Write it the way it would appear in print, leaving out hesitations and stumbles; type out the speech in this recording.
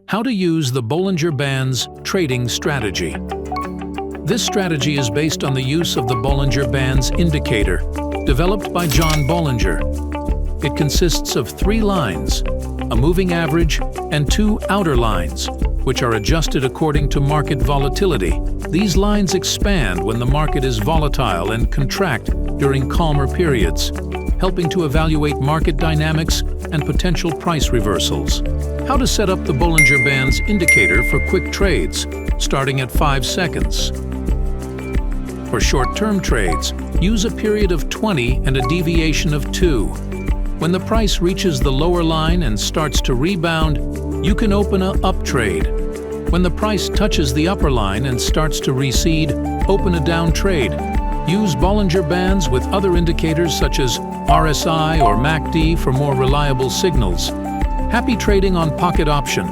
How to use the Bollinger Bands trading strategy. This strategy is based on the use of the Bollinger Bands indicator, developed by John Bollinger. It consists of 3 lines, a moving average, and 2 outer lines, which are adjusted according to market volatility. These lines expand when the market is volatile and contract during calmer periods, helping to evaluate market dynamics and potential price reversals. How to set up the Bollinger Bands indicator for quick trades, starting at 5 seconds. For short-term trades, use a period of 20 and a deviation of 2. When the price reaches the lower line and starts to rebound, you can open an up trade. When the price touches the upper line and starts to recede, open a down trade. Use Bollinger Bands with other indicators such as RSI or MACD for more reliable signals. Happy trading on Pocket Option.